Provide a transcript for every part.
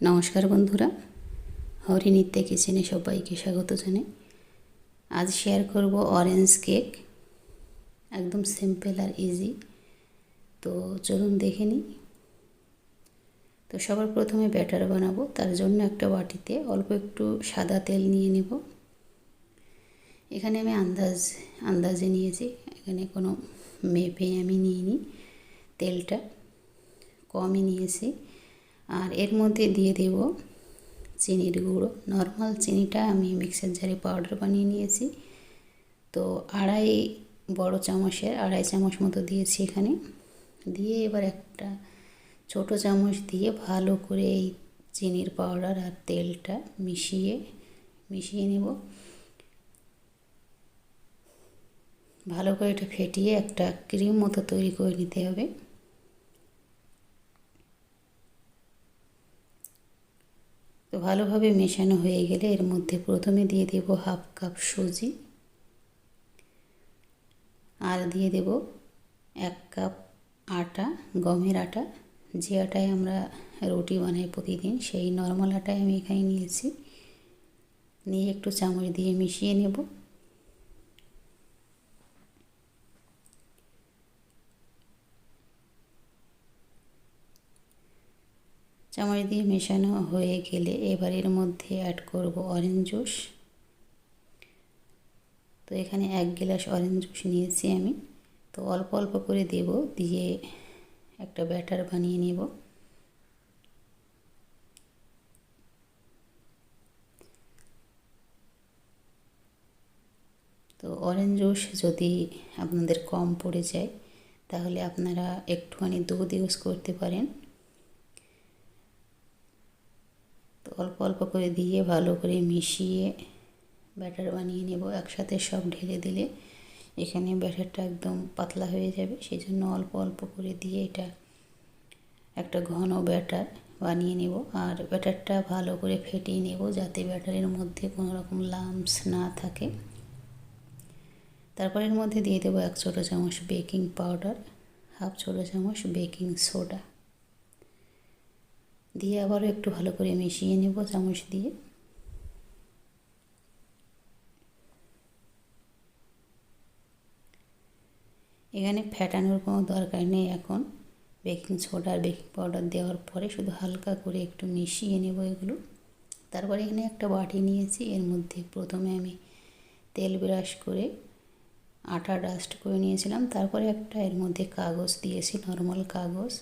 নমস্কার বন্ধুরা, হরিনিত্যা কিচেনে সবাইকে স্বাগত জানাই। আজ শেয়ার করব অরেঞ্জ কেক, একদম সিম্পল আর ইজি। তো চলুন দেখে নিই। তো সবার প্রথমে ব্যাটার বানাবো, তার জন্য একটা বাটিতে অল্প একটু সাদা তেল নিয়ে নেব। এখানে আমি আন্দাজে নিয়েছি, এখানে কোনো মেপে আমি নিইনি, তেলটা কমই নিয়েছি। আর এর মধ্যে দিয়ে দেব চিনির গুঁড়ো। নর্মাল চিনিটা আমি মিক্সার জারে পাউডার বানিয়ে নিয়েছি। তো বড় চামচের আড়াই চামচ মতো দিয়েছি এখানে। দিয়ে এবার একটা ছোট চামচ দিয়ে ভালো করে এই চিনির পাউডার আর তেলটা মিশিয়ে নেব। ভালো করে এটা ফেটিয়ে একটা ক্রিম মতো তৈরি করে নিতে হবে। তো ভালোভাবে মেশানো হয়ে গেলে এর মধ্যে প্রথমে দিয়ে দেব হাফ কাপ সুজি, আর দিয়ে দেব 1 কাপ আটা, গমের আটা। যে আটায় আমরা রুটি বানাই প্রতিদিন, সেই নর্মাল আটায় আমি এখানে নিয়েছি। নিয়ে একটু চামচ দিয়ে মিশিয়ে নেব। চামচ দিয়ে মেশানো হয়ে গেলে এবার এর মধ্যে অ্যাড করব অরেঞ্জ জুস। তো এখানে 1 গ্লাস অরেঞ্জ জুস নিয়েছি আমি। তো অল্প অল্প করে দেব, দিয়ে একটা ব্যাটার বানিয়ে নেব। তো অরেঞ্জ জুস যদি আপনাদের কম পড়ে যায়, তাহলে আপনারা একটুখানি দুধ ইউজ করতে পারেন। তো অল্প অল্প করে দিয়ে ভালো করে মিশিয়ে ব্যাটার বানিয়ে নেব। একসাথে সব ঢেলে দিলে এখানে ব্যাটারটা একদম পাতলা হয়ে যাবে, সেই জন্য অল্প অল্প করে দিয়ে এটা একটা ঘন ব্যাটার বানিয়ে নেব। আর ব্যাটারটা ভালো করে ফেটিয়ে নেব, যাতে ব্যাটারের মধ্যে কোনো রকম লাম্পস না থাকে। তারপর এর মধ্যে দিয়ে দেবো 1 ছোটো চামচ বেকিং পাউডার, হাফ ছোটো চামচ বেকিং সোডা, দিয়ে আবারও একটু ভালো করে মিশিয়ে নেব চামচ দিয়ে। এখানে ফ্যাটানোর কোনো দরকার নেই। এখন বেকিং সোডা আর বেকিং পাউডার দেওয়ার পরে শুধু হালকা করে একটু মিশিয়ে নেব এগুলো। তারপরে এখানে একটা বাটি নিয়েছি, এর মধ্যে প্রথমে আমি তেল ব্রাশ করে আটা ডাস্ট করে নিয়েছিলাম। তারপরে একটা এর মধ্যে কাগজ দিয়েছি, নর্মাল কাগজ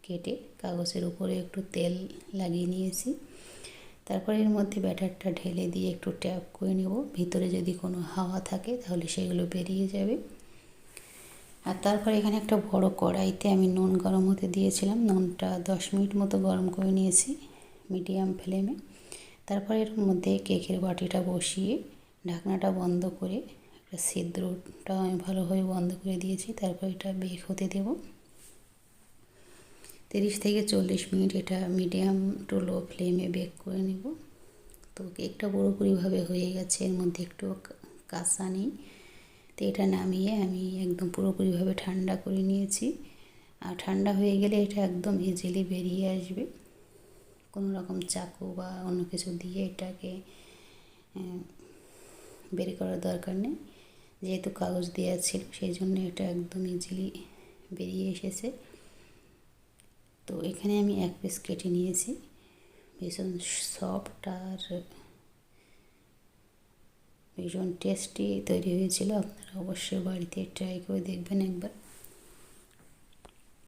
কেটে কাগজের উপরে একটু তেল লাগিয়ে নিয়েছি। তারপরে এর মধ্যে ব্যাটারটা ঢেলে দিয়ে একটু ট্যাপ করে নেব। ভিতরে যদি কোনো হাওয়া থাকে তাহলে সেগুলো বেরিয়ে যাবে। আর তারপর এখানে একটা বড় কড়াইতে আমি নুন গরম হতে দিয়েছিলাম। নুনটা 10 মিনিট মতো গরম করে নিয়েছি মিডিয়াম ফ্লেমে। তারপর এর মধ্যে কেকের বাটিটা বসিয়ে ঢাকনাটা বন্ধ করে একটা ছিদ্রটা আমি ভালোভাবে বন্ধ করে দিয়েছি। তারপর এটা বেক হতে দেব 30 থেকে 40 মিনিট। এটা মিডিয়াম টু লো ফ্লেমে বেক করে নেব। তো কেকটা পুরোপুরিভাবে হয়ে গেছে, এর মধ্যে একটু কাঁচা নেই। তো এটা নামিয়ে আমি একদম পুরোপুরিভাবে ঠান্ডা করে নিয়েছি। আর ঠান্ডা হয়ে গেলে এটা একদম ইজিলি বেরিয়ে আসবে। কোনো রকম চাকু বা অন্য কিছু দিয়ে এটাকে বের করার দরকার নেই, যেহেতু কাগজ দেওয়া ছিল সেই জন্য এটা একদম ইজিলি বেরিয়ে এসেছে। তো এখানে আমি 1 পিস কেটে নিয়েছি। ভীষণ সফট আর ভীষণ টেস্টি তৈরি হয়েছিল। আপনারা অবশ্যই বাড়িতে ট্রাই করে দেখবেন একবার।